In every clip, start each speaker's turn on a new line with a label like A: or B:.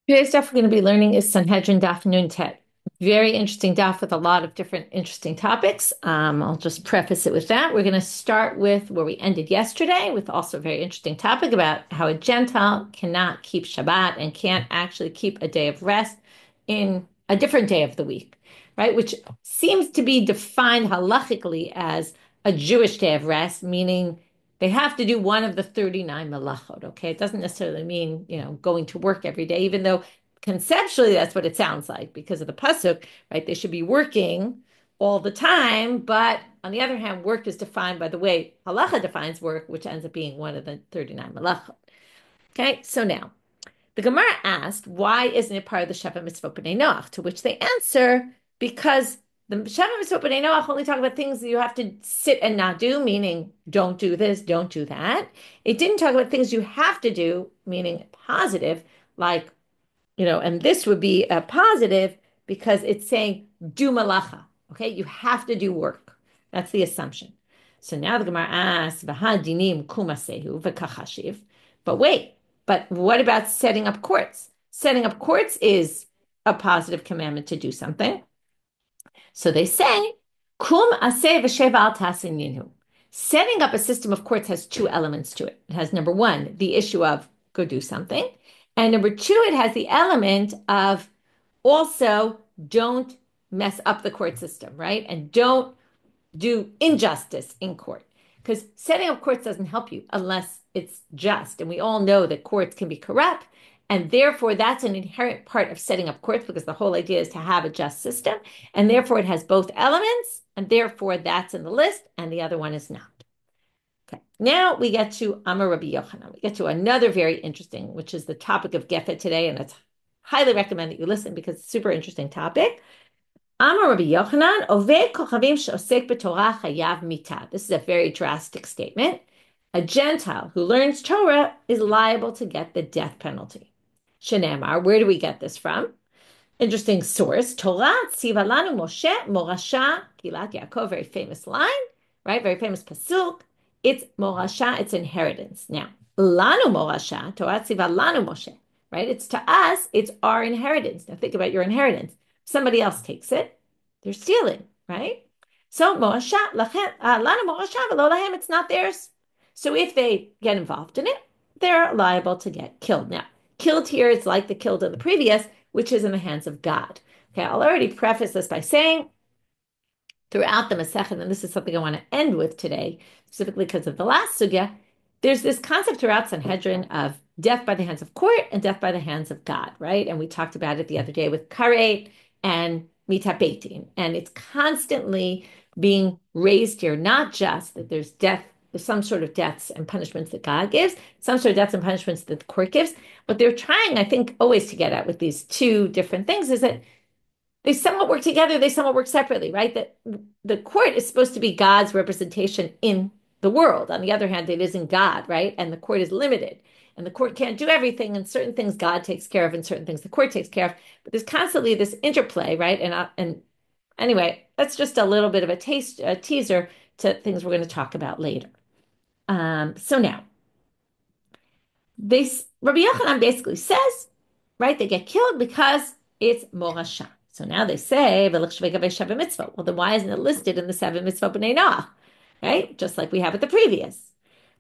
A: Today's daf we're going to be learning is Sanhedrin daf Nun Tet. Very interesting daf with a lot of different interesting topics. I'll just preface it with that. We're going to start with where we ended yesterday, with also a very interesting topic about how a Gentile cannot keep Shabbat and can't actually keep a day of rest in a different day of the week, right? Which seems to be defined halachically as a Jewish day of rest, meaning they have to do one of the 39 malachot, okay? It doesn't necessarily mean, going to work every day, even though conceptually that's what it sounds like because of the pasuk, right? They should be working all the time, but on the other hand, work is defined by the way halacha defines work, which ends up being one of the 39 malachot. Okay, so now the Gemara asked, why isn't it part of the Sheva Mitzvot B'nai Noach? To which they answer, because the Sheva Mitzvot B'nai Noach only talk about things that you have to sit and not do, meaning don't do this, don't do that. It didn't talk about things you have to do, meaning positive, like, and this would be a positive because it's saying do malacha. Okay, you have to do work. That's the assumption. So now the Gemara asks, "V'hadinim kumasehu v'kachashiv." But wait, but what about setting up courts? Setting up courts is a positive commandment to do something. So they say, "Kum aseh v'sheva al tasin." Setting up a system of courts has two elements to it. It has number one, the issue of go do something. And number two, it has the element of also don't mess up the court system, right? And don't do injustice in court. Because setting up courts doesn't help you unless it's just. And we all know that courts can be corrupt. And therefore, that's an inherent part of setting up courts because the whole idea is to have a just system. And therefore, it has both elements. And therefore, that's in the list. And the other one is not. Okay, now we get to Amar Rabbi Yochanan. We get to another very interesting, which is the topic of Gefet today, and it's highly recommend that you listen because it's a super interesting topic. Amar Rabbi Yochanan, Oved kochavim she'osek b'Torah chayav mita. This is a very drastic statement. A Gentile who learns Torah is liable to get the death penalty. Shenamar, where do we get this from? Interesting source. Torah tziva lanu Moshe morasha Gilat Yaakov, very famous line, right? Very famous pasuk. It's morasha, it's inheritance. Now, lanu morasha, Torah tziva lanu Moshe, right? It's to us, it's our inheritance. Now think about your inheritance. Somebody else takes it, they're stealing, right? So morasha, lanu morasha, v'lo lahem, it's not theirs. So if they get involved in it, they're liable to get killed. Now, killed here is like the killed in the previous, which is in the hands of God. Okay, I'll already preface this by saying throughout the Masechet, and this is something I want to end with today, specifically because of the last sugya, there's this concept throughout Sanhedrin of death by the hands of court and death by the hands of God, right? And we talked about it the other day with karet and mitapetin. And it's constantly being raised here, not just that there's death, there's some sort of deaths and punishments that God gives, some sort of deaths and punishments that the court gives. What they're trying, I think, always to get at with these two different things is that they somewhat work together, they somewhat work separately, right? That the court is supposed to be God's representation in the world. On the other hand, it isn't God, right? And the court is limited. And the court can't do everything, and certain things God takes care of, and certain things the court takes care of. But there's constantly this interplay, right? And anyway, that's just a little bit of a teaser to things we're going to talk about later. So now, Rabbi Yochanan basically says, right, they get killed because it's morasha. So now they say, well, then why isn't it listed in the seven mitzvot b'nei Noach? Right? Just like we have at the previous.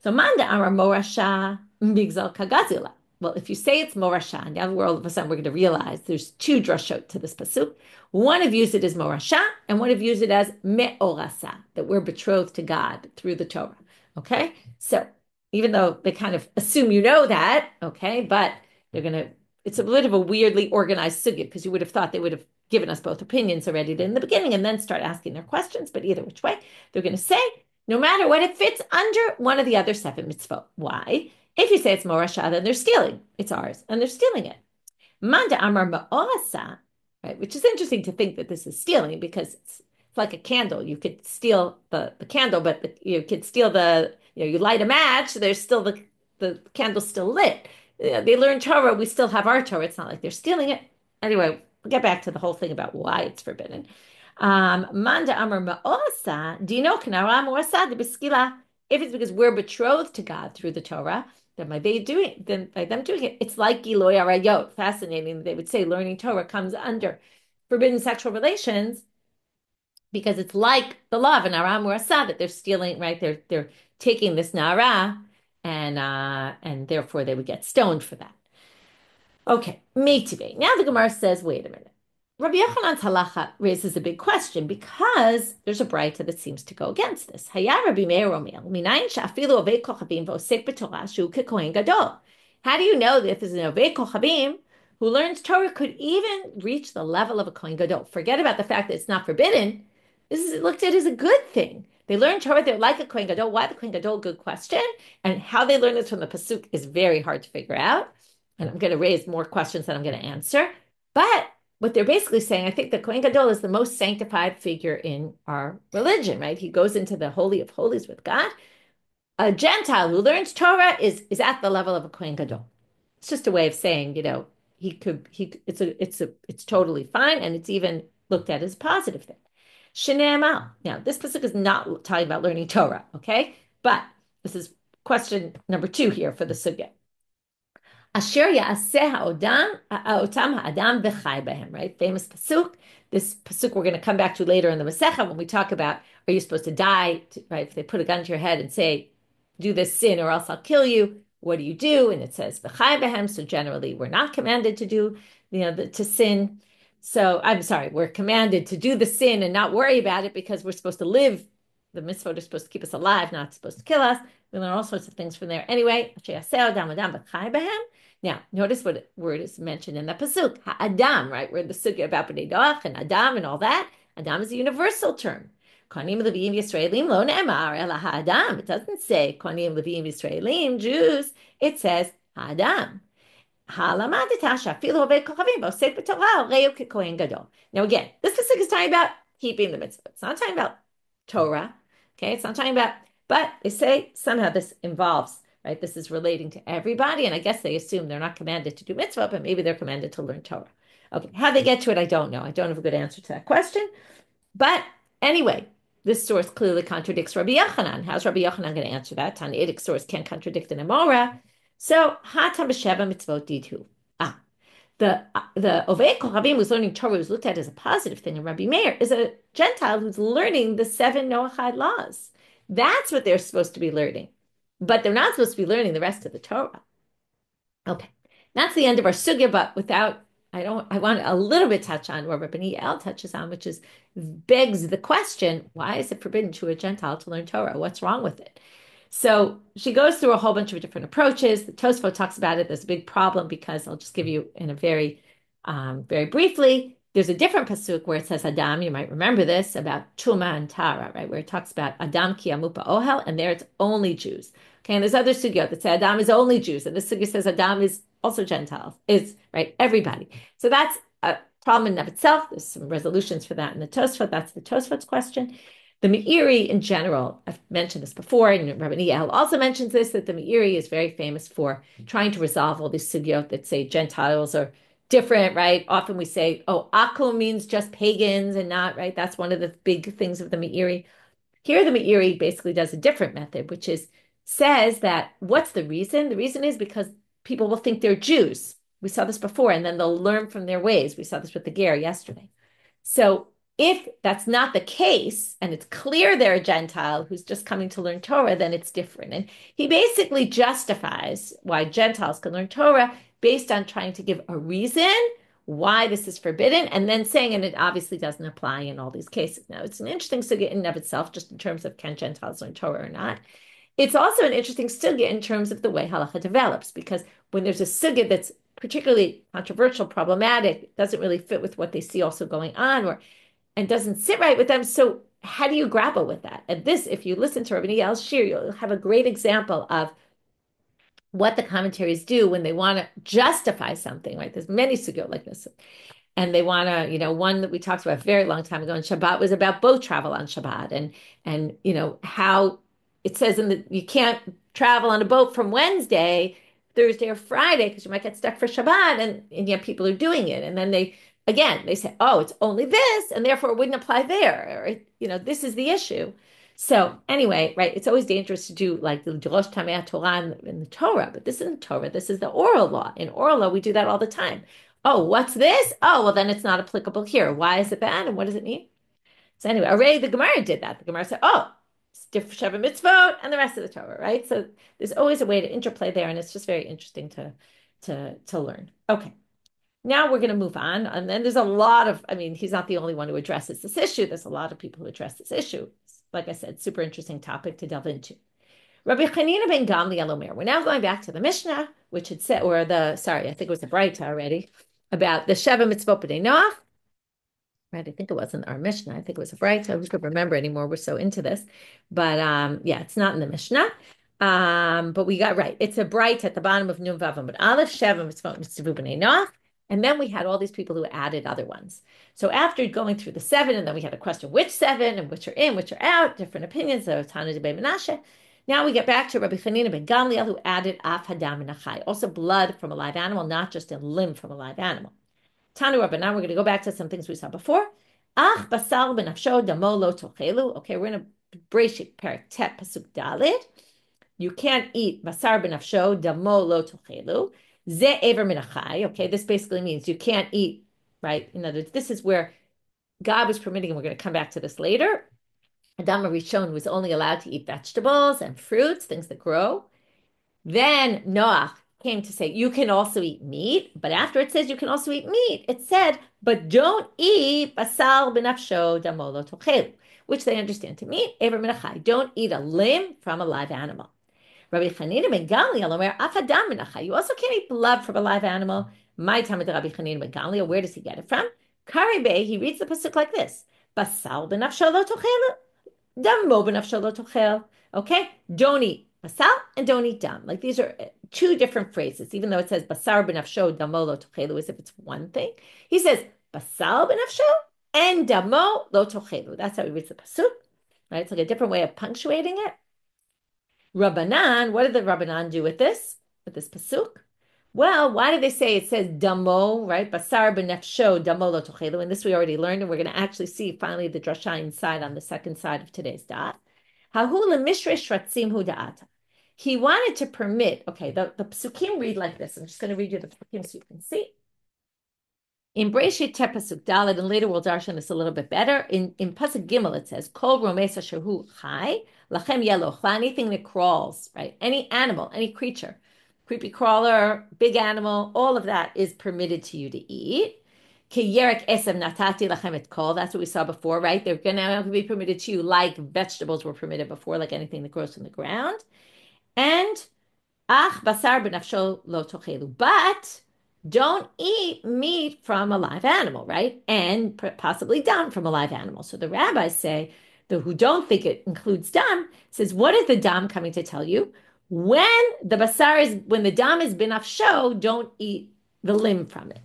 A: So manda amar morasha migzal kagazila. Well, if you say it's morasha, now all of a sudden we're going to realize there's two drashot to this pasuk. One have used it as morasha, and one have used it as meurasa, that we're betrothed to God through the Torah. Okay? So even though they kind of assume you know that, okay, but it's a bit of a weirdly organized sugya because you would have thought they would have given us both opinions already in the beginning and then start asking their questions. But either which way, they're going to say, no matter what, it fits under one of the other seven mitzvot. Why? If you say it's morasha, then they're stealing. It's ours, and they're stealing it. Manda amar meurasa, right? Which is interesting to think that this is stealing because it's like a candle. You could steal the candle, but you could steal you light a match, there's still the candle's still lit. They learn Torah, we still have our Torah. It's not like they're stealing it. Anyway, we'll get back to the whole thing about why it's forbidden. Manda amar meurasa, dino kanara morasa de beskila. If it's because we're betrothed to God through the Torah, then by them doing it, it's like Giloy Arayot. Fascinating. They would say learning Torah comes under forbidden sexual relations because it's like the law of an Aram morasha that they're stealing, right? They're taking this Nara and therefore they would get stoned for that. Okay, Meitibe. Now the Gemara says, wait a minute. Rabbi Yochanan's halacha raises a big question because there's a braita that seems to go against this. Haya Rabbi Meir Omer, minayin she'afilu ovei kochavim v'osek b'torah shu kekohen gadol. How do you know that if there's an ovei kochavim who learns Torah could even reach the level of a kohen gadol? Forget about the fact that it's not forbidden. This is looked at as a good thing. They learn Torah, they're like a kohen gadol. Why the kohen gadol? Good question. And how they learn this from the pasuk is very hard to figure out. And I'm going to raise more questions than I'm going to answer. But what they're basically saying, I think the Kohen Gadol is the most sanctified figure in our religion, right? He goes into the Holy of Holies with God. A Gentile who learns Torah is at the level of a Kohen Gadol. It's just a way of saying, it's totally fine, and it's even looked at as a positive thing. Shene'emal. Now, this pasuk is not talking about learning Torah, okay? But this is question number 2 here for the sugya. Asher ya'aseh ha'otam ha'adam v'chai b'hem, right? Famous pasuk. This pasuk we're going to come back to later in the Masechah when we talk about, are you supposed to die, right? If they put a gun to your head and say, do this sin or else I'll kill you, what do you do? And it says v'chai b'hem, so generally we're not commanded to do, to sin. So I'm sorry, we're commanded to do the sin and not worry about it because we're supposed to live. The mitzvot are supposed to keep us alive, not supposed to kill us. We learn all sorts of things from there. Anyway, now, notice what word is mentioned in the pasuk, Adam, right? We're in the sugya about Bnei Noach and Adam and all that. Adam is a universal term. Kohanim Levim Yisraelim lo ne'emar ela ha'adam. It doesn't say Kohanim Levim Yisraelim, Jews. It says Adam. Now again, this pasuk is talking about keeping the mitzvah. It's not talking about Torah. Okay, it's not talking about, but they say somehow this involves, right? This is relating to everybody, and I guess they assume they're not commanded to do mitzvah, but maybe they're commanded to learn Torah. Okay, how they get to it, I don't know. I don't have a good answer to that question. But anyway, this source clearly contradicts Rabbi Yochanan. How's Rabbi Yochanan going to answer that? Tanaitic source can't contradict an Amora. So, Hatam b'sheva mitzvot didu. The Ovei Kochavim who's learning Torah was looked at as a positive thing, and Rabbi Meir is a Gentile who's learning the 7 Noahide laws. That's what they're supposed to be learning. But they're not supposed to be learning the rest of the Torah. Okay, that's the end of our sugya, but I want a little bit touch on what Rabbi Meir touches on, which is begs the question, why is it forbidden to a Gentile to learn Torah? What's wrong with it? So she goes through a whole bunch of different approaches. The Tosfot talks about it. There's a big problem because I'll just give you in a very briefly. There's a different pasuk where it says Adam. You might remember this about Tuma and Tara, right? Where it talks about Adam ki amupa ohel, and there it's only Jews. Okay, and there's other sugyot that say Adam is only Jews, and this sugya says Adam is also Gentiles. Is right everybody. So that's a problem in and of itself. There's some resolutions for that in the Tosfot. That's the Tosfot's question. The Meiri in general, I've mentioned this before, and Rabbi Chanina also mentions this, that the Meiri is very famous for trying to resolve all these sugyot that say Gentiles are different, right? Often we say, oh, Akum means just pagans and not, right? That's one of the big things of the Meiri. Here, the Meiri basically does a different method, which says that what's the reason? The reason is because people will think they're Jews. We saw this before, and then they'll learn from their ways. We saw this with the ger yesterday. So if that's not the case, and it's clear they're a Gentile who's just coming to learn Torah, then it's different. And he basically justifies why Gentiles can learn Torah based on trying to give a reason why this is forbidden, and then saying, and it obviously doesn't apply in all these cases. Now, it's an interesting sugya in and of itself, just in terms of can Gentiles learn Torah or not. It's also an interesting sugya in terms of the way halacha develops, because when there's a sugya that's particularly controversial, problematic, doesn't really fit with what they see also going on, and doesn't sit right with them. So how do you grapple with that? And this, if you listen to Rabbi Meir's Shiur, you'll have a great example of what the commentaries do when they want to justify something, right? There's many sugyot like this. And they want to, one that we talked about a very long time ago in Shabbat was about boat travel on Shabbat and how it says you can't travel on a boat from Wednesday, Thursday or Friday because you might get stuck for Shabbat, and yet people are doing it. And then they say, oh, it's only this, and therefore it wouldn't apply there. Or, this is the issue. So anyway, right, it's always dangerous to do like the Rosh Tamei Torah in the Torah, but this isn't Torah. This is the oral law. In oral law, we do that all the time. Oh, what's this? Oh, well, then it's not applicable here. Why is it bad? And what does it mean? So anyway, already the Gemara did that. The Gemara said, oh, it's different Sheva mitzvot and the rest of the Torah, right? So there's always a way to interplay there, and it's just very interesting to learn. Okay. Now we're going to move on. And then there's a lot of, I mean, he's not the only one who addresses this issue. There's a lot of people who address this issue. Like I said, super interesting topic to delve into. Rabbi Chanina ben Gamliel Omer. We're now going back to the Mishnah, which had said, or I think it was the Braita already, about the Sheva mitzvot b'nei Noach. Right, I think it wasn't our Mishnah. I think it was a Braita. We could remember anymore. We're so into this. But yeah, it's not in the Mishnah. But we got right. It's a Braita at the bottom of Nun Vav Amud Aleph, Sheva mitzvot b'nei Noach. And then we had all these people who added other ones. So after going through the seven, and then we had a question which seven and which are in, which are out, different opinions. There was Tana de Menashe. Now we get back to Rabbi Chanina ben Gamliel, who added af hadam and achai, also blood from a live animal, not just a limb from a live animal. Tanu Rabba. Now we're going to go back to some things we saw before. Ach basal benafsho damo lo tochelu. Okay, we're in a Breshit Perek Tet Pasuk Dalid. You can't eat basar benafsho damo lo tochelu. Ze ever minachai. Okay, this basically means you can't eat, right? In other words, this is where God was permitting, and we're going to come back to this later. Adam Rishon was only allowed to eat vegetables and fruits, things that grow. Then Noach came to say, you can also eat meat. But after it says you can also eat meat, it said, but don't eat basal benafsho damolo tochelu, which they understand to mean, ever minachai. Don't eat a limb from a live animal. Rabbi Chanina ben Gamliel omer af hadam minachai. You also can't eat blood from a live animal. My time with Rabbi Chanina ben Gamliel, where does he get it from? Karibeh, he reads the pasuk like this: basal benafsho lo tochelu, damo benafsho lo tochel. Okay, don't eat basal and don't eat dam. Like these are two different phrases, even though it says basar benafsho damo lo tochelu as if it's one thing. He says basal benafsho and damo lo tochelu. That's how he reads the pasuk. Right? It's like a different way of punctuating it. Rabbanan, what did the Rabbanan do with this pasuk? Well, why did they say it says damo, right? Basar benefsho damo lo tochelu. And this we already learned, and we're going to actually see finally the drasha inside on the second side of today's dot. Hahu lemishre shratzim hu da'ata. He wanted to permit, okay, the psukim read like this. I'm just going to read you the psukim so you can see. In Breshit Tet Pasuk Daled, and later we'll darshan this a little bit better. In Pasuk Gimel it says, Kol romesa shehu chai, lachem yelo, anything that crawls, right? Any animal, any creature, creepy crawler, big animal, all of that is permitted to you to eat. Ki yerek esav natati lachem et kol, that's what we saw before, right? They're going to be permitted to you like vegetables were permitted before, like anything that grows from the ground. And ach basar benafsho lo tochelu, but don't eat meat from a live animal, right? And possibly dam from a live animal. So the rabbis say, who don't think it includes dam, says, what is the dam coming to tell you? When the dam is benafsho, don't eat the limb from it.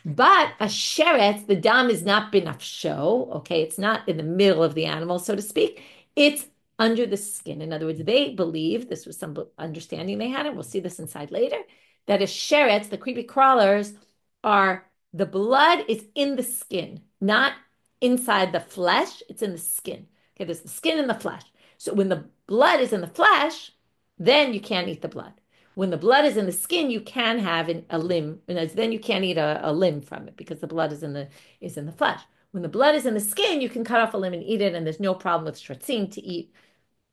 A: But a sheretz, the dam is not benafsho, okay? It's not in the middle of the animal, so to speak. It's under the skin. In other words, they believe, this was some understanding they had, and we'll see this inside later, that a sheretz, the creepy crawlers, the blood is in the skin, not inside the flesh, it's in the skin. Okay, there's the skin and the flesh. So when the blood is in the flesh, then you can't eat the blood. When the blood is in the skin, you can have a limb, and then you can't eat a limb from it because the blood is in the flesh. When the blood is in the skin, you can cut off a limb and eat it, and there's no problem with shratzim to eat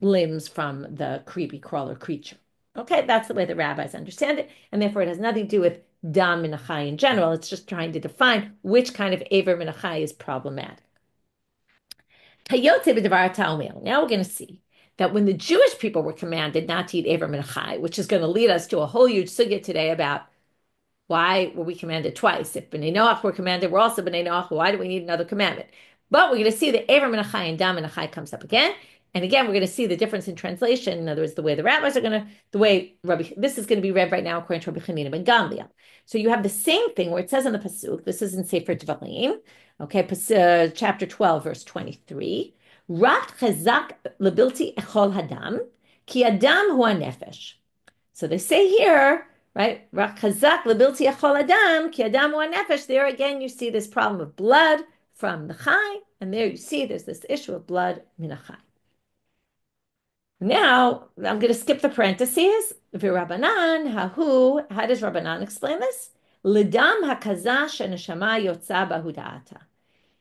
A: limbs from the creepy crawler creature. Okay, that's the way the rabbis understand it, and therefore it has nothing to do with dam minachai in general. It's just trying to define which kind of aver minachai is problematic. Now we're going to see that when the Jewish people were commanded not to eat aver minachai, which is going to lead us to a whole huge sugya today about why were we commanded twice? If Bnei Noach were commanded, we're also Bnei Noach. Why do we need another commandment? But we're going to see that aver minachai and dam minachai comes up again. And again, we're going to see the difference in translation. In other words, the way the rabbis are going to, this is going to be read right now according to Rabbi Chanina ben Gamliel. So you have the same thing where it says in the pasuk, this is in Sefer Devraim, okay, chapter 12, verse 23, Rak chazak lebilti echol hadam, ki adam hu nefesh. So they say here, right, Rak chazak lebilti echol adam, ki adam hu nefesh. There again, you see this problem of blood from the chai, and there you see there's this issue of blood min chai. Now, I'm going to skip the parentheses. V'Rabbanan, how does Rabbanan explain this? Lidam hakazash neshama yotza bahudata.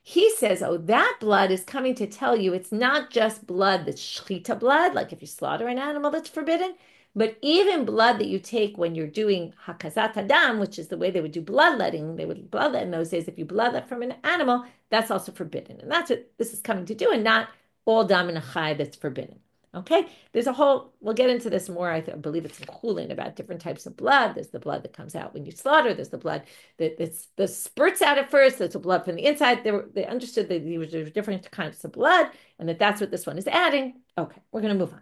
A: He says, oh, that blood is coming to tell you it's not just blood that's shechita blood, like if you slaughter an animal that's forbidden, but even blood that you take when you're doing hakazat hadam, which is the way they would do bloodletting. They would bloodlet in those days. If you bloodlet from an animal, that's also forbidden. And that's what this is coming to do, and not all dam and achai that's forbidden. Okay, there's a whole, we'll get into this more. I believe it's in Chulin about different types of blood. There's the blood that comes out when you slaughter. There's the blood that spurts out at first. There's the blood from the inside. They understood that there were different kinds of blood and that's what this one is adding. Okay, we're going to move on.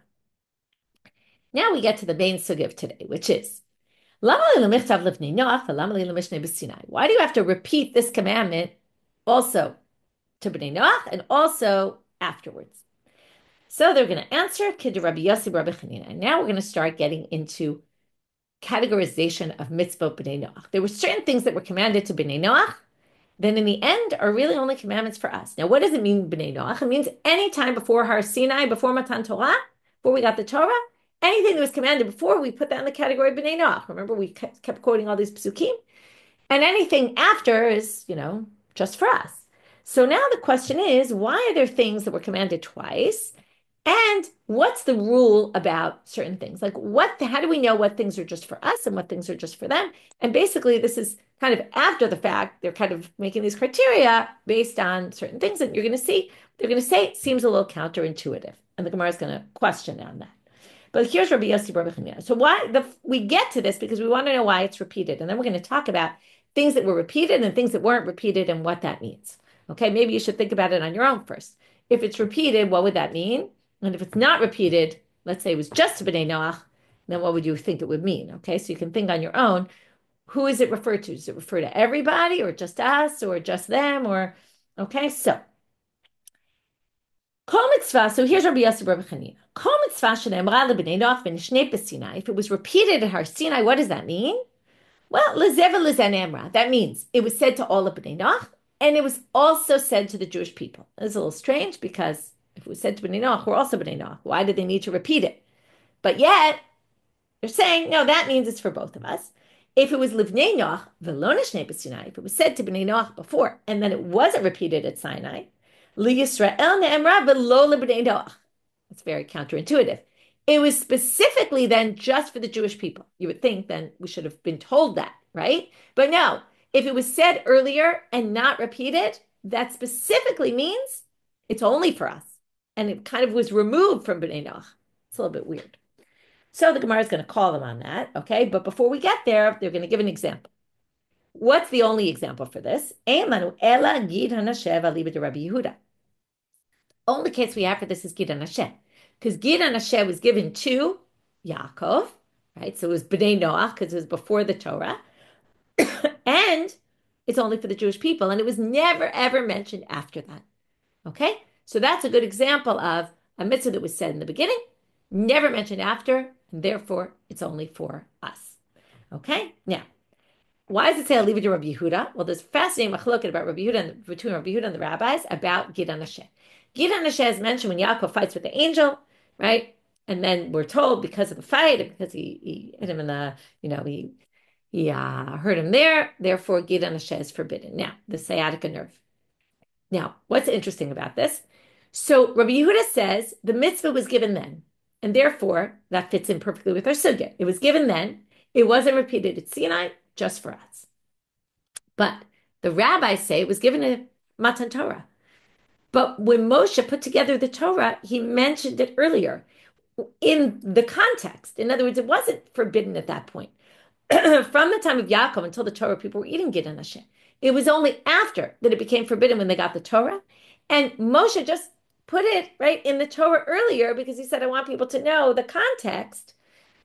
A: Now we get to the main sugya of today, which is, why do you have to repeat this commandment also to Bnei Noach and also afterwards? So they're going to answer Kid Rabbi Yossi, Rabbi Chanina. And now we're going to start getting into categorization of mitzvot Bnei Noach. There were certain things that were commanded to Bnei Noach, then in the end are really only commandments for us. Now, what does it mean, Bnei Noach? It means any time before Har Sinai, before Matan Torah, before we got the Torah, anything that was commanded before, we put that in the category of Bnei Noach. Remember, we kept quoting all these psukim. And anything after is, just for us. So now the question is, why are there things that were commanded twice? And what's the rule about certain things? Like how do we know what things are just for us and what things are just for them? And basically, this is kind of after the fact. They're kind of making these criteria based on certain things that you're going to see. They're going to say it seems a little counterintuitive. And the Gemara is going to question on that. But here's Rabbi Yossi Rabbi Chanina. So we get to this because we want to know why it's repeated. And then we're going to talk about things that were repeated and things that weren't repeated and what that means. Okay, maybe you should think about it on your own first. If it's repeated, what would that mean? And if it's not repeated, let's say it was just to Bnei Noach, then what would you think it would mean? Okay, so you can think on your own. Who is it referred to? Does it refer to everybody or just us or just them? Okay, so Kol mitzvah, so here's Rabbi Yossi Rabbi Chanina. Kol mitzvah shene'emra lebnei Noach v'nishnei b'Sinai. If it was repeated at Har Sinai, what does that mean? Well, lezeh v'lezeh ne'emra. That means it was said to all of Bnei Noach, and it was also said to the Jewish people. It's a little strange because if it was said to Bnei Noach, we're also Bnei Noach. Why did they need to repeat it? But yet, they're saying, no, that means it's for both of us. If it was Livnei Noach, v'lo nishnei b'Sinai, if it was said to Bnei Noach before, and then it wasn't repeated at Sinai, li Yisrael ne'emra v'lo lebnei Noach. It's very counterintuitive. It was specifically then just for the Jewish people. You would think then we should have been told that, right? But no, if it was said earlier and not repeated, that specifically means it's only for us. And it kind of was removed from Bnei Noach. It's a little bit weird. So the Gemara is going to call them on that, okay? But before we get there, they're going to give an example. What's the only example for this? Only case we have for this is Gid HaNasheh. Because Gid HaNasheh was given to Yaakov, right? So it was Bnei Noach because it was before the Torah. And it's only for the Jewish people. And it was never, ever mentioned after that. Okay? So that's a good example of a mitzvah that was said in the beginning, never mentioned after, and therefore it's only for us. Okay? Now, why does it say I'll leave it to Rabbi Yehuda? Well, there's a fascinating machloket about between Rabbi Yehuda and the rabbis about Gid HaNasheh. Gid HaNasheh is mentioned when Yaakov fights with the angel, right? And then we're told because of the fight, and because he hit him in the, he hurt him there, therefore Gid HaNasheh is forbidden. Now, the sciatica nerve. Now, what's interesting about this? So Rabbi Yehuda says the mitzvah was given then, and therefore that fits in perfectly with our sugya. It was given then. It wasn't repeated at Sinai, just for us. But the rabbis say it was given at Matan Torah. But when Moshe put together the Torah, he mentioned it earlier in the context. In other words, it wasn't forbidden at that point. From the time of Yaakov until the Torah, people were eating Gid HaNasheh. It was only after that it became forbidden when they got the Torah. And Moshe just put it right in the Torah earlier because he said, I want people to know the context,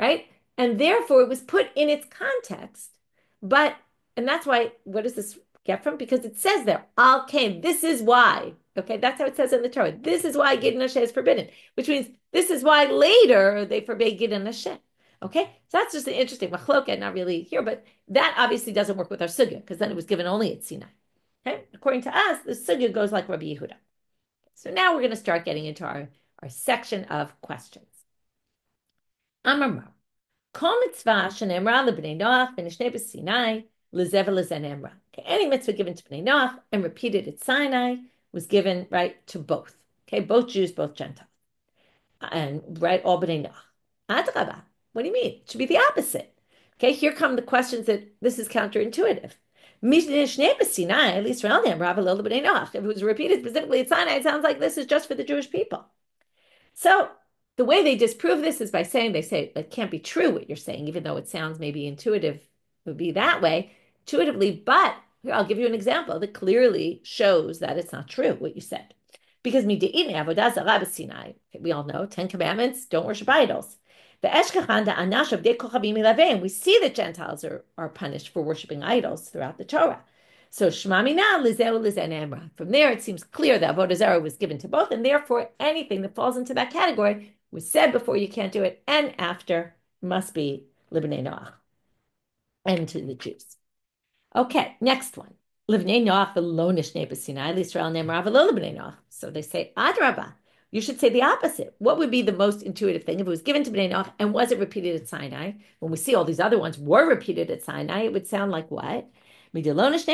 A: right? And therefore it was put in its context. And that's why, what does this get from? Because it says there, Al came, this is why. Okay, that's how it says in the Torah. This is why Gid HaNasheh is forbidden, which means this is why later they forbade Gid HaNasheh. Okay, so that's just an interesting machloket, not really here, but that obviously doesn't work with our sugya because then it was given only at Sinai. Okay, according to us, the sugya goes like Rabbi Yehuda. So now we're going to start getting into our section of questions. Amar Kol mitzvah shenemra lebnei Noach v'nishnei b'Sinai lezev lezen emra. Okay, any mitzvah given to Bnei Noach and repeated at Sinai was given right to both. Okay, both Jews, both Gentiles, and right all Bnei Noach. Adrabah. What do you mean? It should be the opposite. Okay, here come the questions that this is counterintuitive. At least around him, if it was repeated specifically at Sinai, it sounds like this is just for the Jewish people. So the way they disprove this is by saying, they say it can't be true what you're saying, even though it sounds maybe intuitive, it would be that way intuitively. But here, I'll give you an example that clearly shows that it's not true what you said. Because we all know 10 commandments, don't worship idols. We see that Gentiles are punished for worshiping idols throughout the Torah. So from there, it seems clear that avodah zarah was given to both, and therefore anything that falls into that category was said before you can't do it, and after must be libnei Noach, and to the Jews. Okay, next one. Livnei Noach v'lo nishnei b'Sinai l'Yisrael nemar v'lo libnei Noach. So they say adrabah. You should say the opposite. What would be the most intuitive thing if it was given to Bnei Noach and was it repeated at Sinai? When we see all these other ones were repeated at Sinai, it would sound like what? It sounds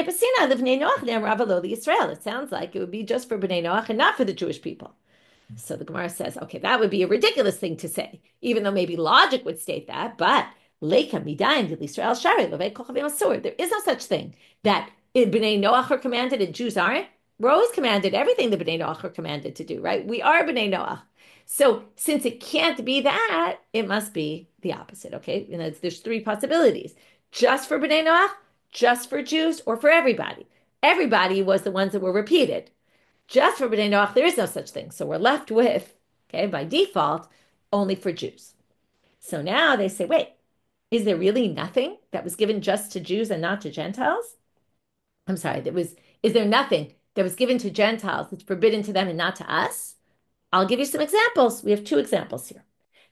A: like it would be just for Bnei Noach and not for the Jewish people. So the Gemara says, okay, that would be a ridiculous thing to say, even though maybe logic would state that, but there is no such thing that Bnei Noach are commanded and Jews aren't. We're always commanded everything the Bnei Noach are commanded to do, right? We are Bnei Noach. So since it can't be that, it must be the opposite, okay? And there's three possibilities. Just for Bnei Noach, just for Jews, or for everybody. Everybody was the ones that were repeated. Just for Bnei Noach, there is no such thing. So we're left with, okay, by default, only for Jews. So now they say, wait, is there really nothing that was given just to Jews and not to Gentiles? I'm sorry, is there nothing that was given to Gentiles that's forbidden to them and not to us? I'll give you some examples. We have two examples here.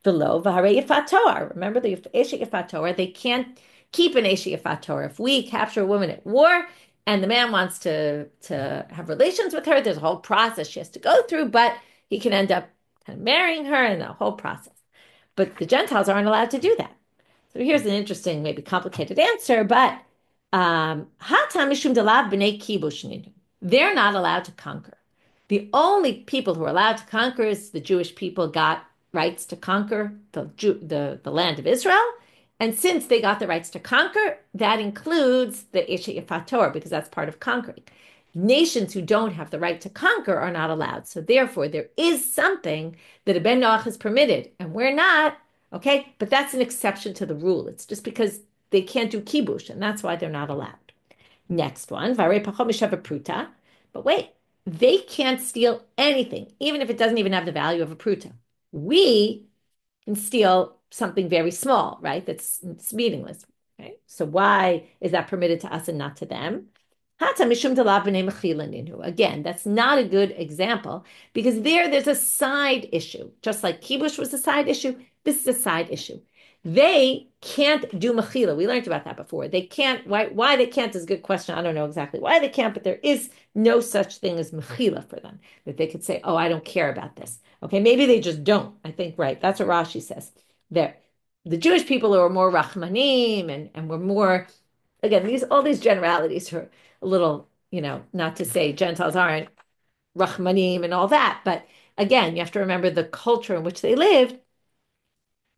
A: V'lo v'harei yifat Torah. Remember the eshet yifat Torah. They can't keep an eshet yifat Torah. If we capture a woman at war and the man wants to have relations with her, there's a whole process she has to go through, but he can end up kind of marrying her and the whole process. But the Gentiles aren't allowed to do that. So here's an interesting, maybe complicated answer, but they're not allowed to conquer. The only people who are allowed to conquer is the Jewish people got rights to conquer the land of Israel. And since they got the rights to conquer, that includes the eshet yifat Torah, because that's part of conquering. Nations who don't have the right to conquer are not allowed. So therefore, there is something that a ben Noach is permitted, and we're not, okay? But that's an exception to the rule. It's just because they can't do kibush, and that's why they're not allowed. Next one, pruta. But wait, they can't steal anything, even if it doesn't even have the value of a pruta. We can steal something very small, right? It's meaningless. Okay? So why is that permitted to us and not to them? Again, that's not a good example because there's a side issue. Just like kibush was a side issue, this is a side issue. They can't do mechila. We learned about that before. They can't. Why they can't is a good question. I don't know exactly why they can't, but there is no such thing as mechila for them. That they could say, oh, I don't care about this. Okay, maybe they just don't. I think, right. That's what Rashi says. The Jewish people are more rachmanim and we're more, again, all these generalities are a little, not to say Gentiles aren't rachmanim and all that. But again, you have to remember the culture in which they lived.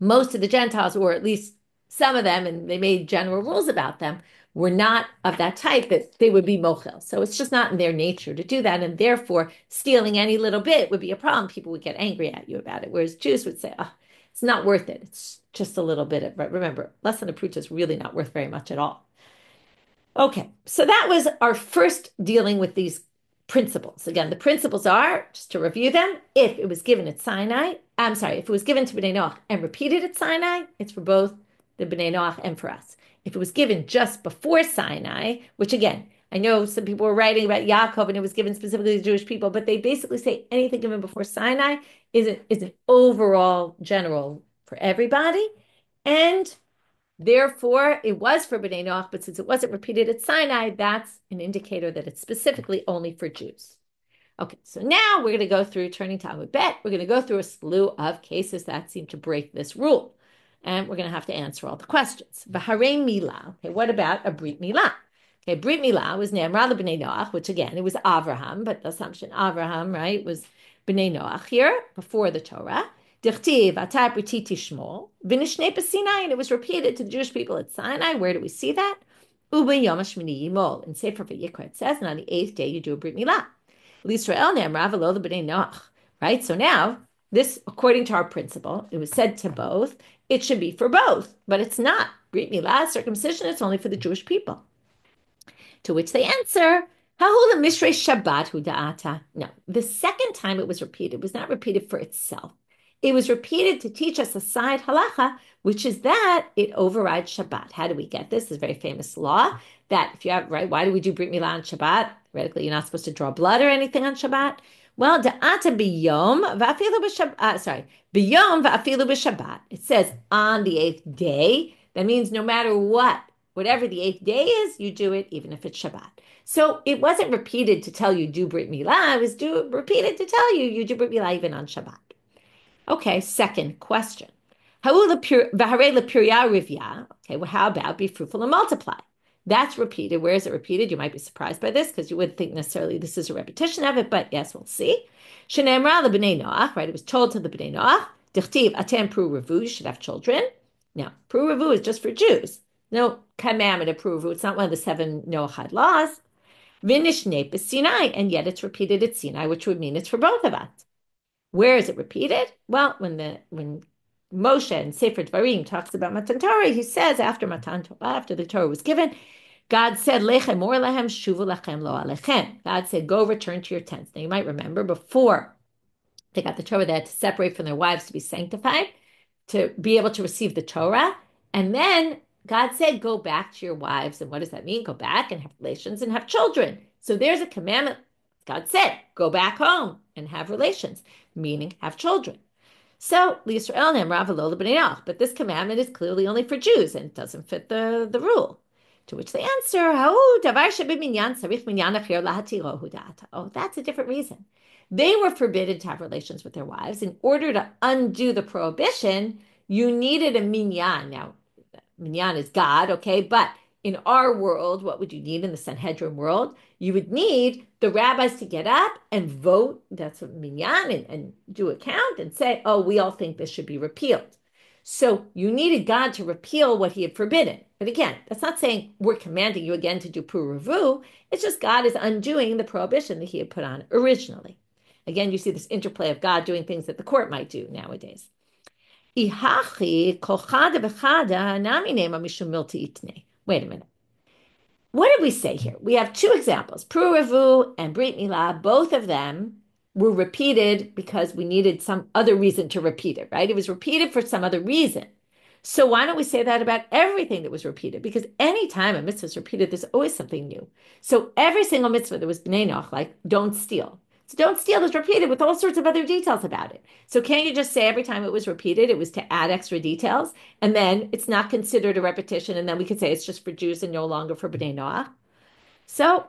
A: Most of the Gentiles, or at least some of them, and they made general rules about them, were not of that type that they would be mochel. So it's just not in their nature to do that. And therefore, stealing any little bit would be a problem. People would get angry at you about it. Whereas Jews would say, oh, it's not worth it. It's just a little bit of, remember, less than a pruta is really not worth very much at all. Okay, so that was our first dealing with these principles. Again, the principles are, just to review them, if it was given at Sinai, if it was given to Bnei Noach and repeated at Sinai, it's for both the Bnei Noach and for us. If it was given just before Sinai, which again, I know some people were writing about Yaakov and it was given specifically to Jewish people, but they basically say anything given before Sinai is an overall general for everybody. And therefore, it was for Bnei Noach, but since it wasn't repeated at Sinai, that's an indicator that it's specifically only for Jews. Okay, so now we're going to go through, turning to Talmud Bet, we're going to go through a slew of cases that seem to break this rule. and we're going to have to answer all the questions. V'harei milah. Okay, what about a brit milah? Okay, brit milah was Ne'amra b'nei Noach, which again, it was Avraham, but the assumption Avraham, right, was b'nei Noach here before the Torah. Dichtiv atah briti tishmol v'nishnei b'Sinai, and it was repeated to the Jewish people at Sinai. Where do we see that? Uba yom hashmini yimol. In Sefer Vayikra it says, and on the 8th day you do a brit milah. L'Yisrael Ne'amra v'lo b'nei Noach. Right, so now this, according to our principle, it was said to both. It should be for both, but it's not. Brit milah, circumcision, it's only for the Jewish people. To which they answer, Hahula Mishrei Shabbat Hu Da'ata. No, the second time it was repeated was not repeated for itself. It was repeated to teach us a side halacha, which is that it overrides Shabbat. How do we get this? This is a very famous law that if you have, right, why do we do Brit Milah on Shabbat? Theoretically, you're not supposed to draw blood or anything on Shabbat. Well, Da'ata biyom va'afilu b'Shabbat, biyom va'afilu b'Shabbat. It says on the 8th day. That means no matter what, whatever the 8th day is, you do it even if it's Shabbat. So it wasn't repeated to tell you do Brit Milah. It was repeated to tell you do Brit Milah even on Shabbat. Okay, second question. Okay, well, how about be fruitful and multiply? That's repeated. Where is it repeated? You might be surprised by this because you wouldn't think necessarily this is a repetition of it, but yes, we'll see. Shenemra lebnei Noach, right? It was told to the bnei Noach, dichtiv atem pru revu, you should have children. Now, pru revu is just for Jews. No commandment of pru revu. It's not one of the 7 Noahide laws. Vinishne b'Sinai, and yet it's repeated at Sinai, which would mean it's for both of us. Where is it repeated? Well, when Moshe in Sefer Devraim talks about Matan Torah, he says after Matan Torah, after the Torah was given, God said, Lechem or lehem, shuvu lechem lo alechem. God said, go return to your tents. Now you might remember before they got the Torah, they had to separate from their wives to be sanctified, to be able to receive the Torah. And then God said, go back to your wives. And what does that mean? Go back and have relations and have children. So there's a commandment. God said, go back home and have relations, meaning have children. So, L'Yisrael Ne'amra v'lo b'nei Noach, but this commandment is clearly only for Jews and it doesn't fit the rule. To which they answer, oh, that's a different reason. They were forbidden to have relations with their wives. In order to undo the prohibition, you needed a minyan. Now, minyan is God, okay, but in our world, what would you need in the Sanhedrin world? You would need the rabbis to get up and vote, that's a minyan, and do a count and say, oh, we all think this should be repealed. So you needed God to repeal what he had forbidden. But again, that's not saying we're commanding you again to do pru revu. It's just God is undoing the prohibition that he had put on originally. Again, you see this interplay of God doing things that the court might do nowadays. Wait a minute. What did we say here? We have 2 examples, Pru Revu and Brit Milah. Both of them were repeated because we needed some other reason to repeat it, right? It was repeated for some other reason. So why don't we say that about everything that was repeated? Because any time a mitzvah is repeated, there's always something new. So every single mitzvah that was Bnei Noach, like don't steal. So don't steal was repeated with all sorts of other details about it. So can't you just say every time it was repeated, it was to add extra details, and then it's not considered a repetition, and then we could say it's just for Jews and no longer for Bnei Noach? So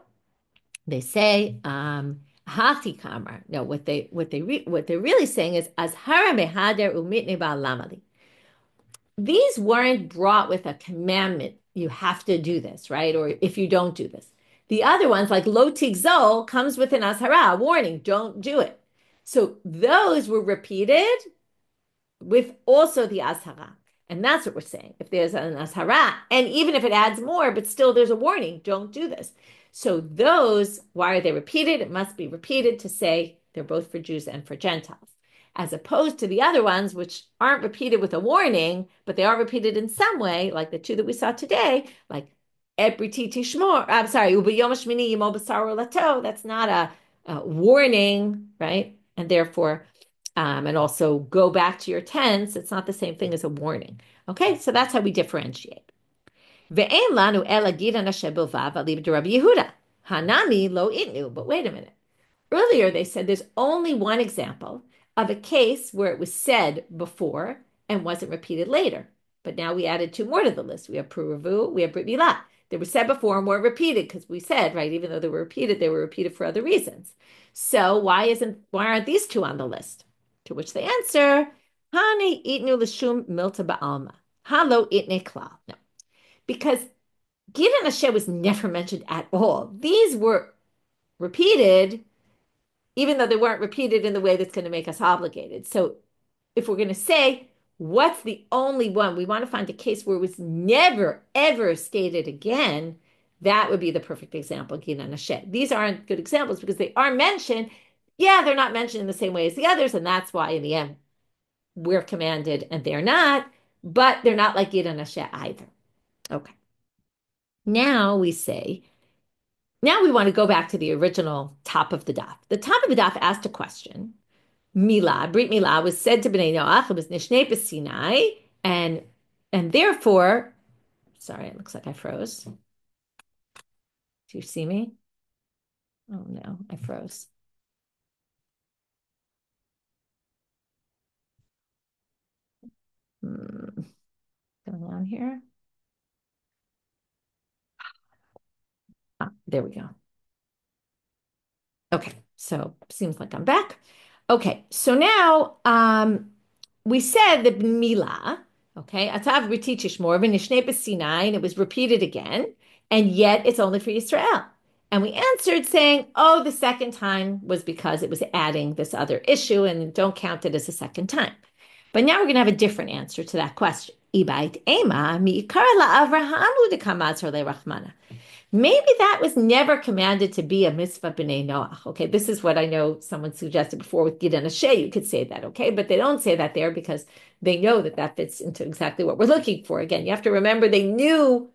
A: they say, Hachi Kamar. No, what they're really saying is Azhara mehader umitne ba'alamali. These weren't brought with a commandment. You have to do this, right? Or if you don't do this. The other ones, like lo tigzol, comes with an azhara, a warning, don't do it. So those were repeated with also the azhara. And that's what we're saying. If there's an azhara, and even if it adds more, but still there's a warning, don't do this. So those, why are they repeated? It must be repeated to say they're both for Jews and for Gentiles. As opposed to the other ones, which aren't repeated with a warning, but they are repeated in some way, like the 2 that we saw today, like that's not a warning, right? And therefore, and also go back to your tents. It's not the same thing as a warning. Okay, so that's how we differentiate. But wait a minute. Earlier, they said there's only one example of a case where it was said before and wasn't repeated later. But now we added 2 more to the list. We have Pru Revu, we have Brit Milah. They were said before and were repeated because we said, right, even though they were repeated for other reasons. So why aren't these 2 on the list? To which they answer, Hani itnu l'shum milta ba'alma. Halo itne klal. No, because Gid and Asher was never mentioned at all. These were repeated, even though they weren't repeated in the way that's going to make us obligated. So if we're going to say, what's the only one? We want to find a case where it was never, ever stated again. That would be the perfect example, Gid and Asher. These aren't good examples because they are mentioned. Yeah, they're not mentioned in the same way as the others, and that's why in the end we're commanded and they're not, but they're not like Gid and Asher either. Okay. Now we say, now we want to go back to the original top of the daf. The top of the daf asked a question. Milah, Brit Milah was said to Bnei Noach, it was Nishnei Sinai, and therefore, sorry, it looks like I froze. Do you see me? Oh no, I froze. Going on here? There we go. Okay, so seems like I'm back. Okay, so now we said that Milah, okay, Atav Ritichish more Nishnei Sinai, and it was repeated again, and yet it's only for Israel. And we answered saying, oh, the second time was because it was adding this other issue and don't count it as a second time. But now we're going to have a different answer to that question. Ibait Ema mi'ikar la'Avraham u'dekamazor le'rachmana. Maybe that was never commanded to be a mitzvah b'nei Noach. Okay, this is what I know someone suggested before with Gid and Asher. You could say that, okay? But they don't say that there because they know that that fits into exactly what we're looking for. Again, you have to remember they knew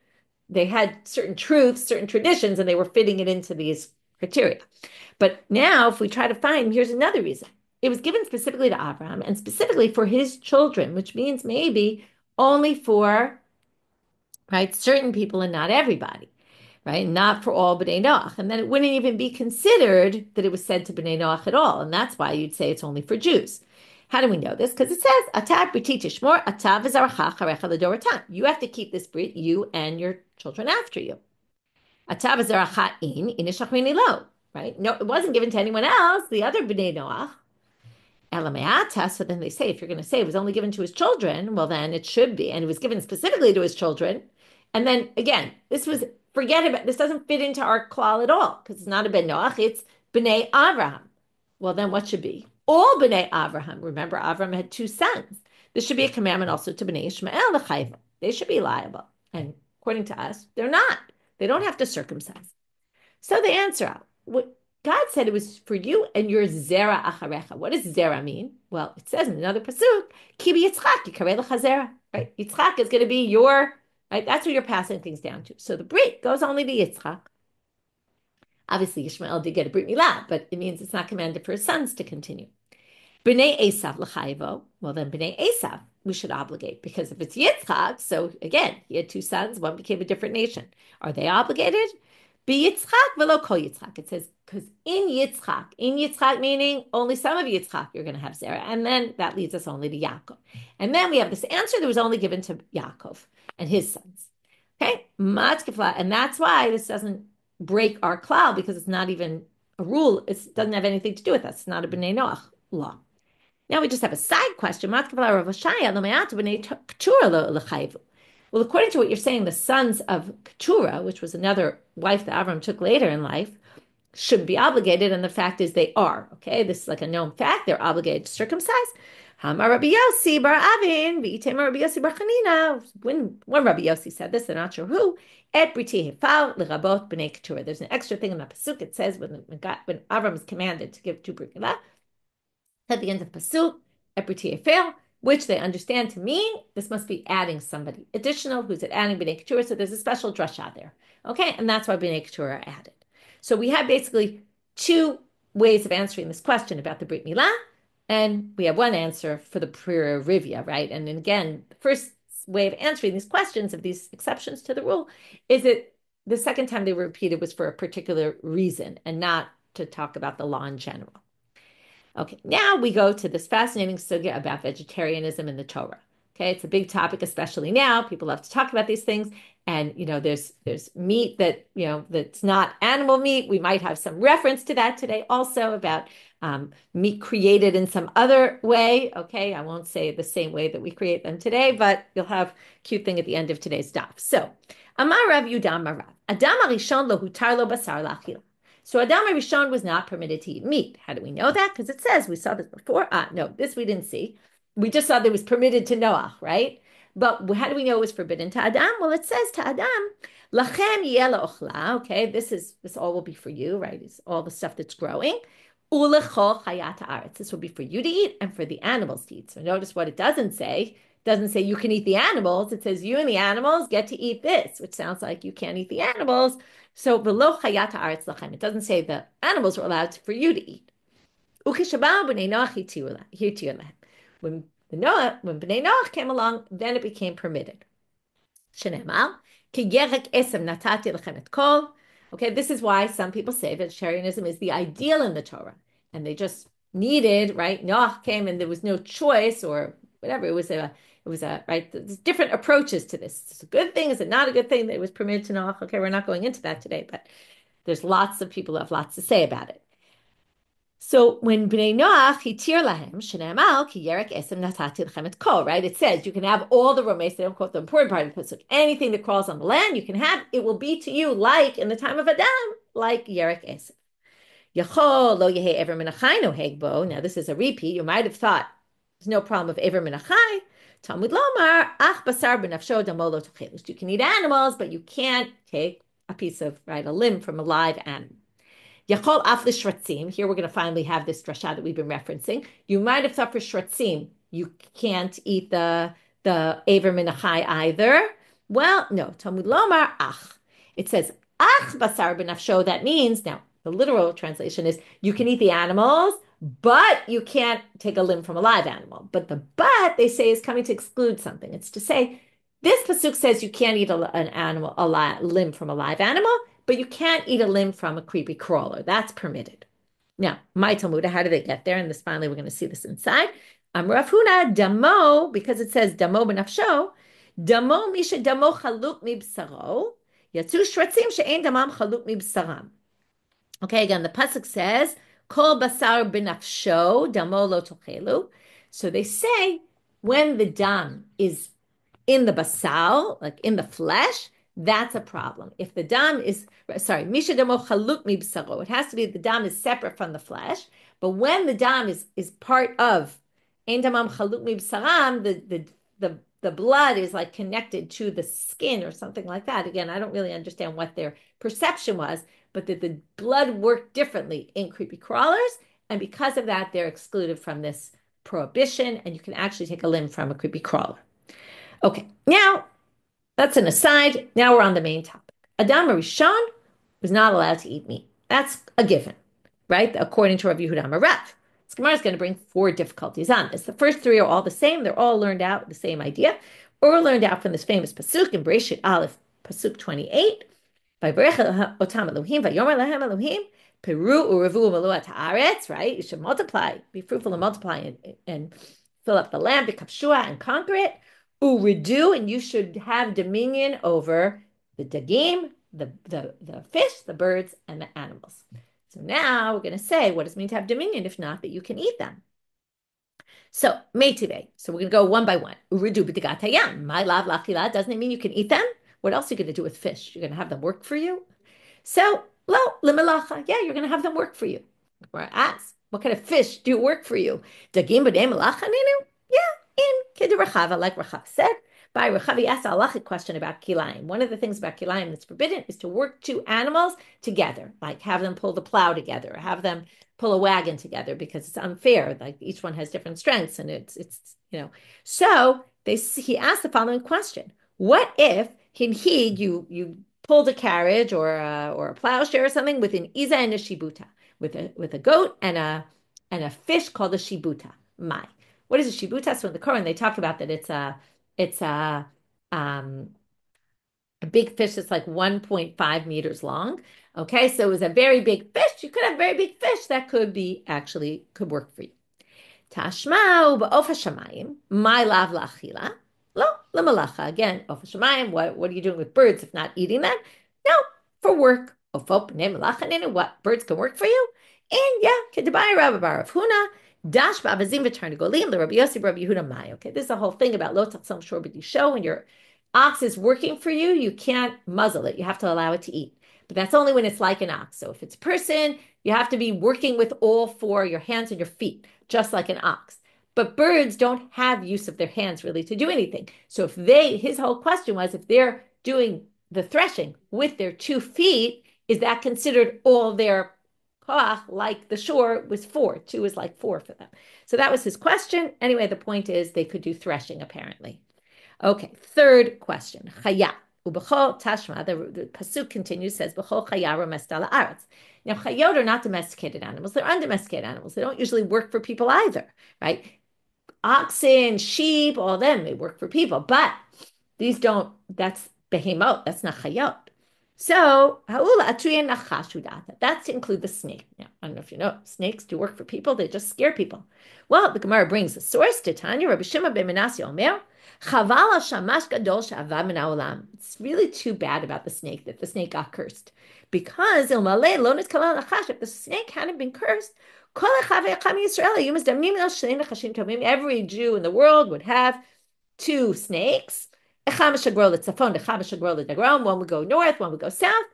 A: they had certain truths, certain traditions, and they were fitting it into these criteria. But now, if we try to find, here's another reason. It was given specifically to Abraham and specifically for his children, which means maybe only for, right, certain people and not everybody, right? Not for all B'nai Noach. And then it wouldn't even be considered that it was said to B'nai Noach at all. And that's why you'd say it's only for Jews. How do we know this? Because it says, Atav briti tishmor, atav v'zaracha charecha l'dorotam. You have to keep this brit, you and your children after you. Atav v'zaracha inishachrini lo. Right? No, it wasn't given to anyone else, the other B'nai Noach. Elameata, so then they say, if you're going to say it was only given to his children, well, then it should be. And it was given specifically to his children. And then again, forget about, this doesn't fit into our klal at all, because it's not a ben Noach, it's B'nai Avraham. Well, then what should be? All B'nai Avraham. Remember, Avraham had two sons. This should be a commandment also to B'nai Ishmael, l'chayva. They should be liable. And according to us, they're not. They don't have to circumcise. So they answer out. What God said it was for you and your zera acharecha. What does zera mean? Well, it says in another pasuk, ki b'yitzchak yikarei lecha zera. Right? Yitzchak is going to be your, right? That's what you're passing things down to. So the brit goes only to Yitzchak. Obviously, Ishmael did get a brit milah, but it means it's not commanded for his sons to continue. B'nai Esav l'chayvo. Well, then B'nai Esav we should obligate, because if it's Yitzchak, so again, he had two sons, one became a different nation. Are they obligated? Yitzchak velo kol Yitzchak. It says, because in Yitzchak meaning only some of Yitzchak you're going to have Zerah, and then that leads us only to Yaakov. And then we have this answer that was only given to Yaakov and his sons. Okay, and that's why this doesn't break our klal, because it's not even a rule. It doesn't have anything to do with us. It's not a B'nai Noach law. Now we just have a side question. Well, according to what you're saying, the sons of Keturah, which was another wife that Avram took later in life, should be obligated, and the fact is they are. Okay, this is like a known fact. They're obligated to circumcise. Rabbi Yossi bar Avin, Rabbi Yossi bar Chanina. When Rabbi Yossi said this, I'm not sure who. Et briti hefal l'rabot b'nei Keturah. There's an extra thing in the pasuk. It says when Avram is commanded to give two brit milah, at the end of the pasuk, et briti hefal, which they understand to mean this must be adding somebody additional who's adding b'nei Keturah. So there's a special drasha there. Okay, and that's why b'nei Keturah are added. So we have basically two ways of answering this question about the Brit Milah, and we have one answer for the Prira Rivia, right? And then again, the first way of answering these questions of these exceptions to the rule is that the second time they were repeated was for a particular reason and not to talk about the law in general. Okay, now we go to this fascinating sugya about vegetarianism in the Torah. Okay, it's a big topic, especially now. People love to talk about these things. And there's meat that that's not animal meat. We might have some reference to that today also about meat created in some other way. Okay, I won't say the same way that we create them today, but you'll have a cute thing at the end of today's daf. So, Amar Rav Yudam Rav Adam Arishon lo hutar lo basar lachil. So Adam Arishon was not permitted to eat meat. How do we know that? Because it says we saw this before. No, this we didn't see. We just saw that it was permitted to Noah, right? But how do we know it was forbidden to Adam? Well, it says to Adam, Lachem yeh la'ochla. Okay, this all will be for you, right? It's all the stuff that's growing. Ulechol chayat haaretz. This will be for you to eat and for the animals to eat. So notice what it doesn't say. It doesn't say you can eat the animals. It says you and the animals get to eat this, which sounds like you can't eat the animals. So v'lo chayat haaretz lachem. It doesn't say the animals are allowed for you to eat. Ukeshabal b'nei Noach hitir lahem. When Bnei Noach came along, then it became permitted. Shenemar, ki yerek esem natati lechem et kol. Okay, this is why some people say vegetarianism is the ideal in the Torah, and they just needed, right? Noach came, and there was no choice, or whatever. It was a right. There's different approaches to this. It's a good thing. Is it not a good thing that it was permitted to Noach? Okay, we're not going into that today, but there's lots of people who have lots to say about it. So when Bnei Noach hitir lahem shene'amal ki yerek esem natati lechem et kol, right? It says you can have all the romeis. They don't quote the important part of the pasuk. Anything that crawls on the land, you can have. It will be to you like in the time of Adam, like yerek esem. Yachol lo yehe ever min achai no hegbo. Now this is a repeat. You might have thought there's no problem of ever min achai. Talmud lomar ach basar b'nafsho damo lo tochelush. You can eat animals, but you can't take a piece of a limb from a live animal. Yachol af l'shratzim. Here we're going to finally have this drasha that we've been referencing. You might have thought for shratzim you can't eat the aver min achai either. Well, no. Talmud lomar ach. It says ach basar b'nafsho. That means, now the literal translation is you can eat the animals, but you can't take a limb from a live animal. But the but they say is coming to exclude something. It's to say this pasuk says you can't eat a limb from a live animal, but you can't eat a limb from a creepy crawler. That's permitted. Now, my Talmud, how do they get there? And this finally, we're going to see this inside. Rav Huna damo, because it says damo b'nafsho, damo misha damo chaluk mibsaro, yatzu shratzim she'ein damam chaluk mibsaram. Okay, again, the pasuk says, kol basar b'nafsho, damo lo tochelu. So they say, when the dam is in the basal, like in the flesh, that's a problem. If the dam is, misha damo chaluk mibsaro, it has to be the dam is separate from the flesh. But when the dam is part of ein damam chaluk mibsaram, the blood is like connected to the skin or something like that. Again, I don't really understand what their perception was, but that the blood worked differently in creepy crawlers, and because of that, they're excluded from this prohibition, and you can actually take a limb from a creepy crawler. Okay, now that's an aside. Now we're on the main topic. Adam Rishon was not allowed to eat meat. That's a given, right? According to Rabbi Yehuda Rav. This Gemara is going to bring 4 difficulties on this. The first 3 are all the same. They're all learned out, the same idea, or learned out from this famous pasuk in Bereshit Aleph, pasuk 28. Vayvarech otam Elohim, vayomer lahem Elohim, peru urevu meluat haaretz, right? You should multiply, be fruitful and multiply and fill up the land, bekapshua, and conquer it. Uridu, and you should have dominion over the dagim, the fish, the birds, and the animals. So now we're going to say, what does it mean to have dominion, if not that you can eat them? So, meitive. So we're going to go one by one. Uridu b'digat hayam. My lav lachila. Doesn't it mean you can eat them? What else are you going to do with fish? You're going to have them work for you? So, lo, limelacha. Yeah, you're going to have them work for you. Or ask, what kind of fish do work for you? Dagim b'dei melacha ninu? Yeah, in Kedirachava, like Rachav said. By Rachav, he asked a halachic question about kilayim. One of the things about kilayim that's forbidden is to work 2 animals together, like have them pull the plow together, or have them pull a wagon together, because it's unfair. Like each one has different strengths, and it's So he asked the following question: what if you pulled a carriage or a plowshare or something with an iza and a shibuta, with a goat and a fish called a shibuta? What is a shibuta? So in the Kohen they talk about that it's a big fish that's like 1.5 meters long. Okay, so it was a very big fish. You could have very big fish that could work for you. Tashma'u ba'of hashamayim, my lav la'achila. Lemalacha, again, Ofel Shemayim, what are you doing with birds if not eating them? No, for work. Ofel Pnei Malacha Nenu, what? Birds can work for you? And yeah, Kedabai Rabbi Bar of Huna, Dash Ba'avazim V'Tarnagolim, Rabbi Yossi, Rabbi Yehuda Mai. Okay, this is the whole thing about Lo Tachsam Shor B'Disho. When your ox is working for you, you can't muzzle it. You have to allow it to eat. But that's only when it's like an ox. So if it's a person, you have to be working with all four, your hands and your feet, just like an ox. But birds don't have use of their hands really to do anything. So his whole question was, if they're doing the threshing with their 2 feet, is that considered all their koach, like the shore was 4? 2 is like 4 for them. So that was his question. Anyway, the point is they could do threshing apparently. Okay, third question. Chaya. Ubechol tashma, the pasuk continues, says, Bechol chaya ramestala aretz. Now, chayot are not domesticated animals. They're undomesticated animals. They don't usually work for people either, right? Oxen, sheep, all of them, they work for people. But these don't, that's behemoth, that's not chayot. So, that's to include the snake. Now, I don't know if you know, snakes do work for people. They just scare people. Well, the Gemara brings a source to Tanya, Rabbi Shimon ben Menashe Omer, it's really too bad about the snake that the snake got cursed. Because if the snake hadn't been cursed, every Jew in the world would have 2 snakes. One would go north, one would go south.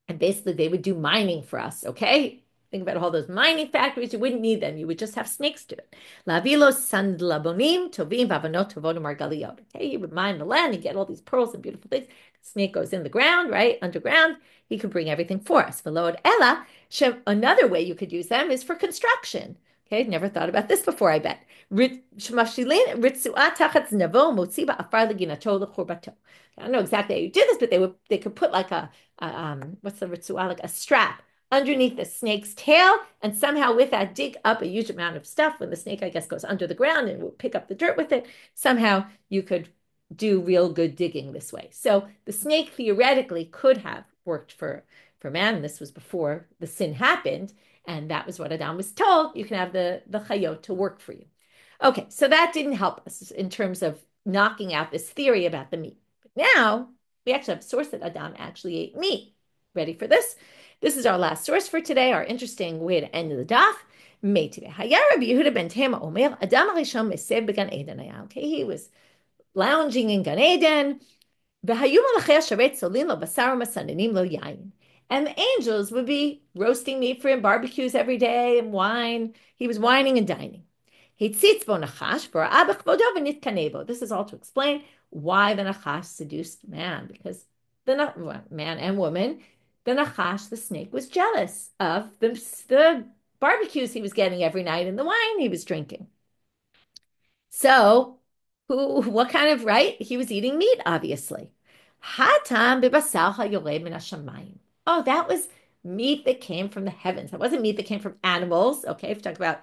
A: And basically they would do mining for us, okay? Think about all those mining factories. You wouldn't need them. You would just have snakes do it. Okay, he would mine the land and get all these pearls and beautiful things. Snake goes in the ground, right? Underground. He could bring everything for us. Another way you could use them is for construction. Okay, never thought about this before, I bet. I don't know exactly how you do this, but they could put like what's the ritzua, like a strap underneath the snake's tail, and somehow with that dig up a huge amount of stuff. When the snake, I guess, goes under the ground and will pick up the dirt with it, somehow you could do real good digging this way. So the snake theoretically could have worked for man, and this was before the sin happened, and that was what Adam was told. You can have the chayot to work for you. Okay, so that didn't help us in terms of knocking out this theory about the meat. But now we actually have a source that Adam actually ate meat. Ready for this? This is our last source for today, our interesting way to end the daf. Okay, he was lounging in Gan Eden. And the angels would be roasting meat for him, barbecues every day, and wine. He was wining and dining. This is all to explain why the Nachash seduced man, because man and woman, the Nachash, the snake, was jealous of the barbecues he was getting every night and the wine he was drinking. So, what kind of, right? He was eating meat, obviously. Oh, that was meat that came from the heavens. That wasn't meat that came from animals. Okay, if you talk about,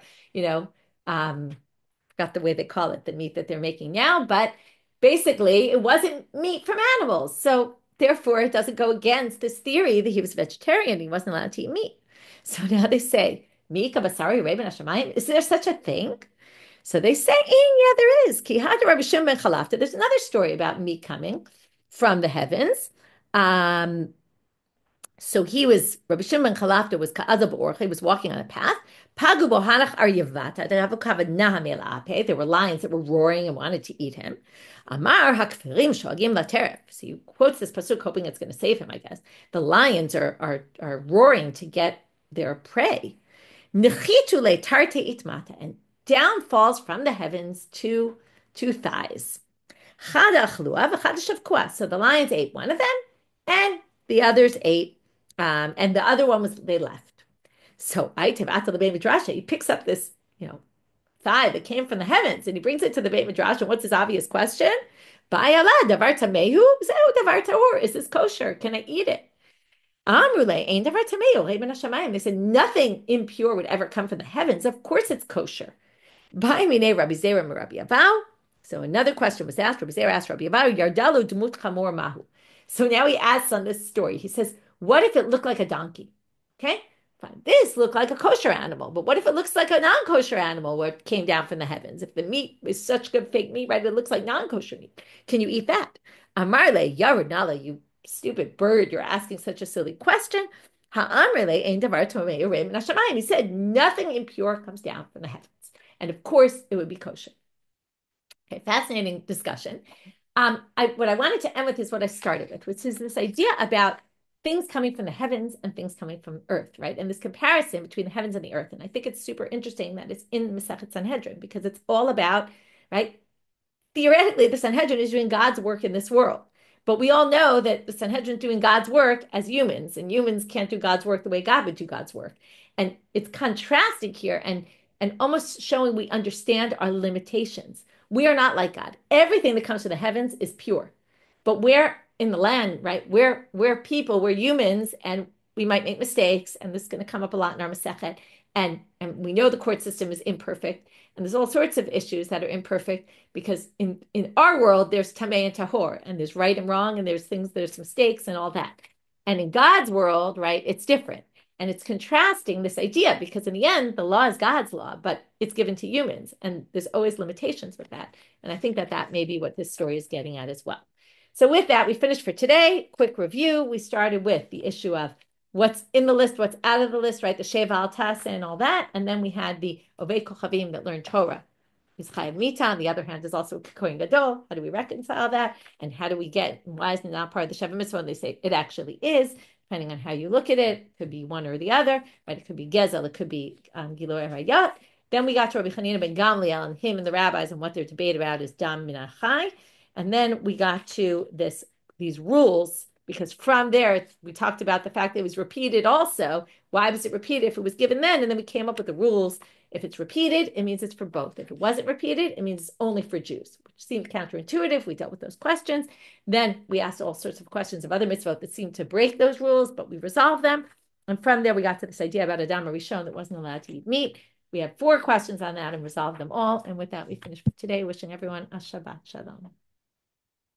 A: forgot the way they call it, the meat that they're making now, but basically it wasn't meat from animals. So therefore it doesn't go against this theory that he was vegetarian. He wasn't allowed to eat meat. So now they say, is there such a thing? So they say, yeah, there is. There's another story about meat coming from the heavens. So Rabbi Shimon Chalafta was Ka'azab Orch, he was walking on a path. Pagu bohanach aryavata, there were lions that were roaring and wanted to eat him. Amar hakfirim shogim lateref. So he quotes this pasuk hoping it's going to save him, I guess. The lions are roaring to get their prey. Nechitu le tarte itmata, and down falls from the heavens two thighs. So the lions ate one of them, and the others ate, and the other one they left. So he picks up this, thigh that came from the heavens, and he brings it to the Beit Midrash. And what's his obvious question? Is this kosher? Can I eat it? They said nothing impure would ever come from the heavens. Of course it's kosher. So another question was asked. Rabbi Meir asked Rabbi Avahu, Yardalu dmut chamor mahu. So now he asks on this story. He says, what if it looked like a donkey? Okay? Fine. This looked like a kosher animal, but what if it looks like a non-kosher animal where it came down from the heavens? If the meat is such good fake meat, right, it looks like non-kosher meat. Can you eat that? Amarle, Yarodnala, you stupid bird, you're asking such a silly question. Ha'amrele, ein davar tomei ureim nashamayim. He said nothing impure comes down from the heavens. And of course, it would be kosher. Okay, fascinating discussion. What I wanted to end with is what I started with, which is this idea about things coming from the heavens and things coming from earth, right? And this comparison between the heavens and the earth. And I think it's super interesting that it's in Masechet Sanhedrin because it's all about, right? Theoretically, the Sanhedrin is doing God's work in this world. But we all know that the Sanhedrin is doing God's work as humans, and humans can't do God's work the way God would do God's work. And it's contrasting here and almost showing we understand our limitations. We are not like God. Everything that comes from the heavens is pure. But we're in the land, right? We're people, we're humans, and we might make mistakes, and this is going to come up a lot in our Masechet. And we know the court system is imperfect, and there's all sorts of issues that are imperfect because in our world, there's tamei and tahor, and there's right and wrong, and there's mistakes and all that. And in God's world, right, it's different. And it's contrasting this idea because in the end, the law is God's law, but it's given to humans. And there's always limitations with that. And I think that may be what this story is getting at as well. So with that, we finished for today. Quick review. We started with the issue of what's in the list, what's out of the list, right? The Sheva al Tasa and all that. And then we had the Ovei Kochavim that learned Torah. He's Chayav Mita. On the other hand, is also kohen gadol. How do we reconcile that? And how do we get, why is it not part of the Sheva Mitzvah? And they say it actually is. Depending on how you look at it, it could be one or the other, right? It could be Gezel, it could be Gilor Hayat. Then we got to Rabbi Chanina ben Gamliel and him and the rabbis, and what their debate about is Dam Minachai. And then we got to these rules, because from there, we talked about the fact that it was repeated also. Why was it repeated if it was given then? And then we came up with the rules. If it's repeated, it means it's for both. If it wasn't repeated, it means it's only for Jews, which seemed counterintuitive. We dealt with those questions. Then we asked all sorts of questions of other mitzvot that seemed to break those rules, but we resolved them. And from there, we got to this idea about Adam Rishon that wasn't allowed to eat meat. We had 4 questions on that and resolved them all. And with that, we finished for today. Wishing everyone a Shabbat Shalom.